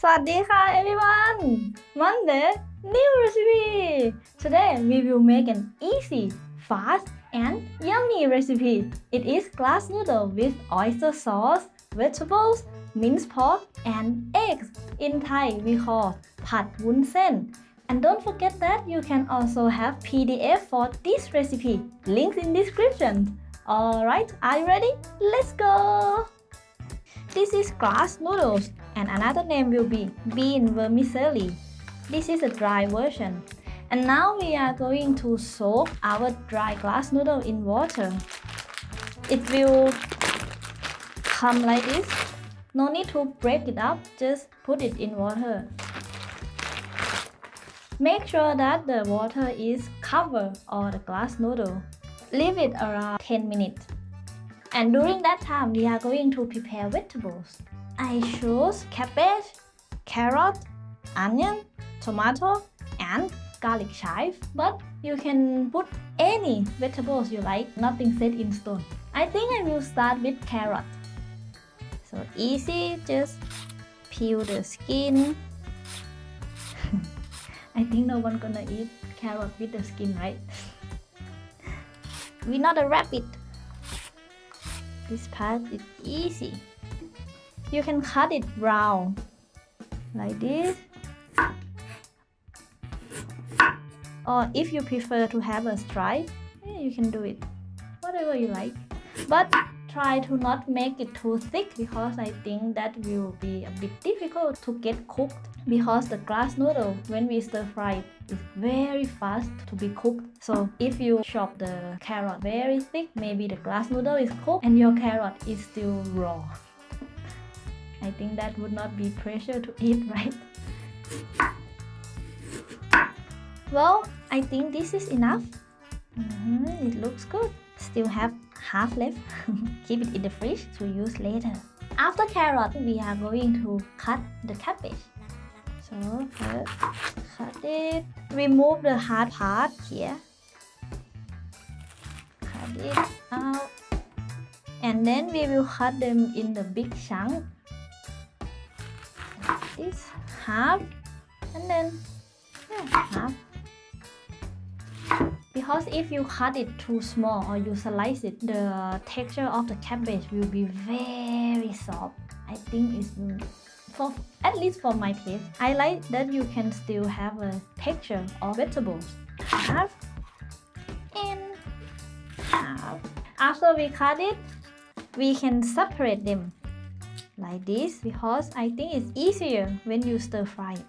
สวัสดีค่ะ everyone! Monday, new recipe! Today we will make an easy, fast and yummy recipe. It is glass noodle with oyster sauce, vegetables, minced pork and eggs. In Thai we call Pad Woon Sen. And don't forget that you can also have PDF for this recipe. Links in description. Alright, are you ready? Let's go! This is glass noodles and another name will be bean vermicelli. This is a dry version. And now we are going to soak our dry glass noodle in water. It will come like this. No need to break it up, just put it in water. Make sure that the water is covered all the glass noodle. Leave it around 10 minutes. And during that time, we are going to prepare vegetables. I chose cabbage, carrot, onion, tomato, and garlic chive. But you can put any vegetables you like, nothing set in stone. I think I will start with carrot. So easy, just peel the skin. I think no one gonna eat carrot with the skin, right? We're not a rabbit. This part is easy. You can cut it round like this. Or if you prefer to have a stripe, you can do it. Whatever you like. But try to not make it too thick because I think that will be a bit difficult to get cooked. Because the glass noodle, when we stir fry it, is very fast to be cooked. So if you chop the carrot very thick, maybe the glass noodle is cooked and your carrot is still raw. I think that would not be pressure to eat, right? Well, I think this is enough. It looks good. Still have half left. Keep it in the fridge to use later. After carrot, we are going to cut the cabbage. So first, cut it. Remove the hard part here. Cut it out. And then we will cut them in the big chunk. Like this, half. And then half. Because if you cut it too small or you slice it, the texture of the cabbage will be very soft. I think it's at least for my taste. I like that you can still have a texture of vegetables. Half and half. After we cut it, we can separate them like this because I think it's easier when you stir fry it.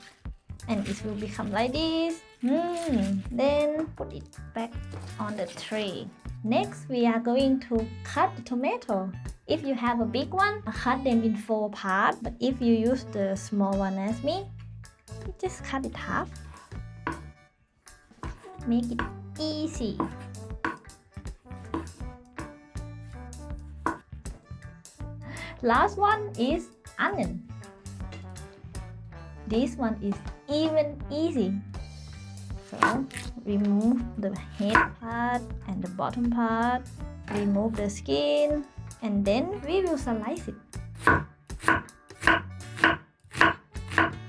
And it will become like this. Then put it back on the tray. Next, we are going to cut the tomato. If you have a big one, cut them in 4 parts. But if you use the small one as me, just cut it half. Make it easy. Last one is onion. This one is even easy. So remove the head part and the bottom part. Remove the skin. And then we will slice it.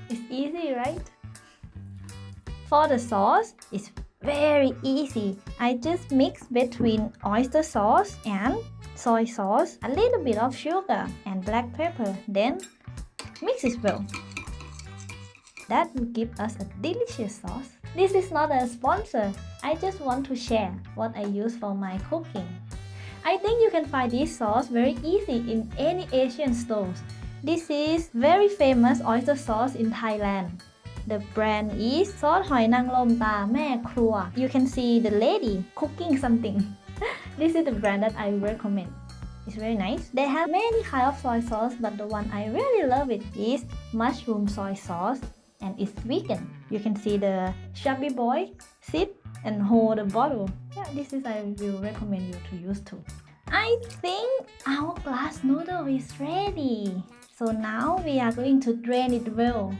It's easy, right? For the sauce, it's very easy. I just mix between oyster sauce and soy sauce, a little bit of sugar and black pepper. Then mix it well. That will give us a delicious sauce. This is not a sponsor. I just want to share what I use for my cooking. I think you can find this sauce very easy in any Asian stores. This is very famous oyster sauce in Thailand. The brand is ซอสหอยนางรมตาแม่ครัว You can see the lady cooking something. This is the brand that I recommend. It's very nice. They have many kinds of soy sauce, but the one I really love it is mushroom soy sauce, and it's vegan. You can see the chubby boy sit and hold the bottle. Yeah, this is I will recommend you to use too. I think our glass noodle is ready. So now we are going to drain it well.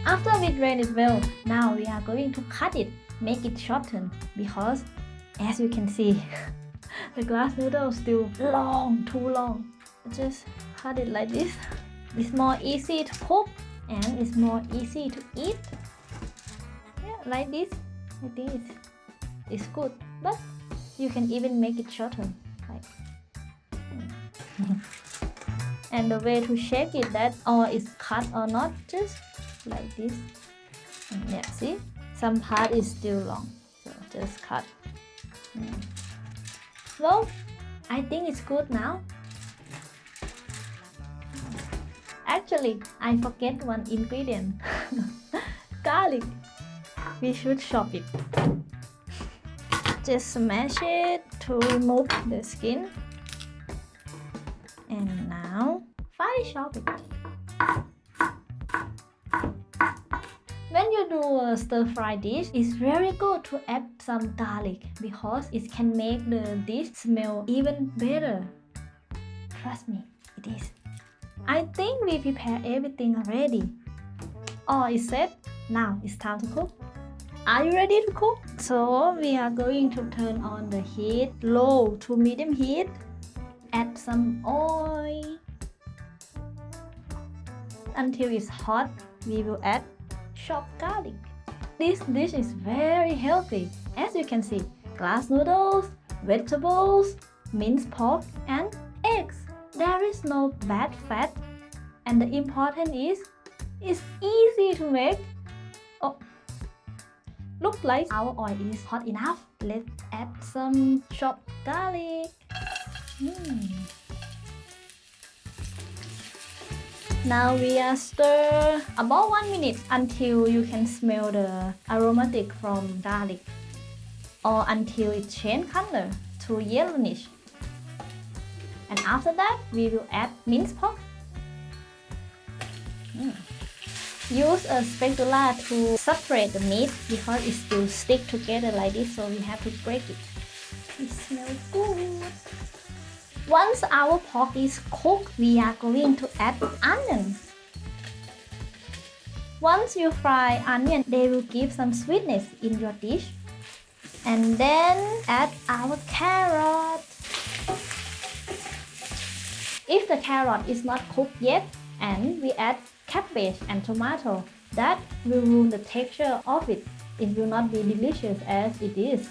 After we drain it well, now we are going to cut it, make it shorten, because as you can see, the glass noodle is still long, too long. Just cut it like this. It's more easy to cook and it's more easy to eat. Yeah, like this. I think it's good, but you can even make it shorten. And the way to check it that all is cut or not, just like this. And yeah, see, some part is still long, so just cut. Well, I think it's good now. Actually, I forget one ingredient. Garlic. We should chop it. Just smash it to remove the skin. And now, finely chop it. When you do a stir-fry dish, it's very good to add some garlic because it can make the dish smell even better. Trust me, it is. I think we prepare everything already. All is set. Now it's time to cook. Are you ready to cook? So we are going to turn on the heat low to medium heat. Add some oil. Until it's hot, we will add chopped garlic. This dish is very healthy. As you can see, glass noodles, vegetables, minced pork, and eggs. There is no bad fat, and the important is it's easy to make. Oh, looks like our oil is hot enough. Let's add some chopped garlic. Now we are stir about 1 minute until you can smell the aromatic from garlic, or until it change color to yellowish. And after that, we will add minced pork. Use a spatula to separate the meat because it still stick together like this, so we have to break it. It smells good. Once our pork is cooked, we are going to add onion. Once you fry onion, they will give some sweetness in your dish. And then add our carrot. If the carrot is not cooked yet, and we add cabbage and tomato, that will ruin the texture of it. It will not be delicious as it is.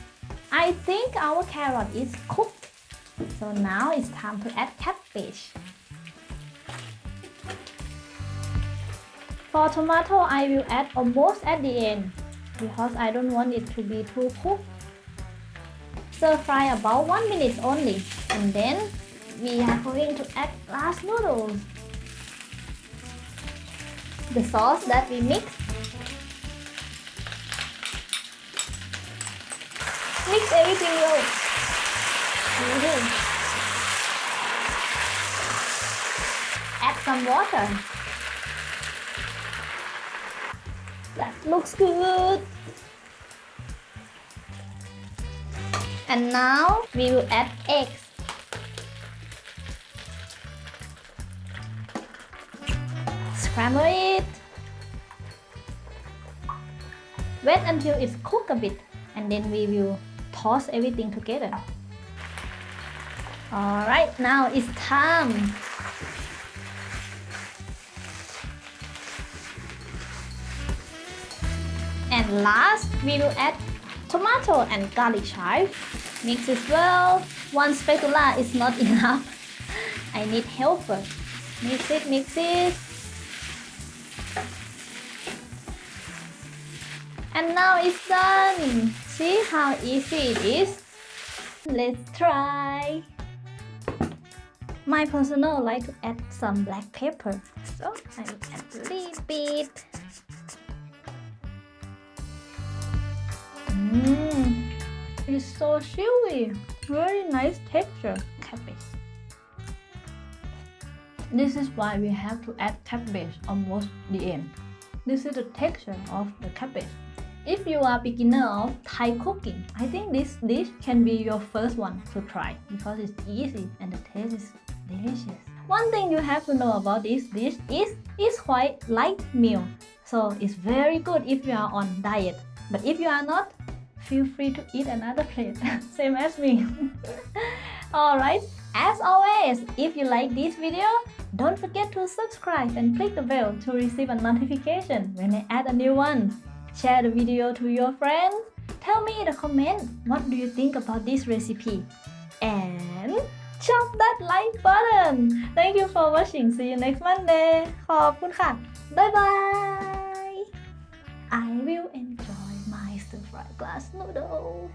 I think our carrot is cooked. So now it's time to add cabbage. For tomato, I will add almost at the end because I don't want it to be too cooked. Stir fry about 1 minute only, and then we are going to add glass noodles. The sauce that we mix. Mix everything well. Add some water. That looks good. And now we will add eggs. Scramble it. Wait until it's cooked a bit, and then we will toss everything together. Alright, now it's time. And last, we will add tomato and garlic chives. Mix it well. One spatula is not enough. I need helper. Mix it, mix it. And now it's done. See how easy it is? Let's try. My personal like to add some black pepper, so I will add a little bit. It's so chewy. Very nice texture. Cabbage. This is why we have to add cabbage almost the end. This is the texture of the cabbage. If you are beginner of Thai cooking, I think this dish can be your first one to try because it's easy and the taste is delicious. One thing you have to know about this dish is it's quite light meal. So it's very good if you are on diet. But if you are not, feel free to eat another plate, same as me. Alright, as always, if you like this video, don't forget to subscribe and click the bell to receive a notification when I add a new one. Share the video to your friends. Tell me in the comment what do you think about this recipe. And chop that like button. Thank you for watching. See you next Monday. ขอบคุณค่ะ Bye bye. I will enjoy my stir-fried glass noodle.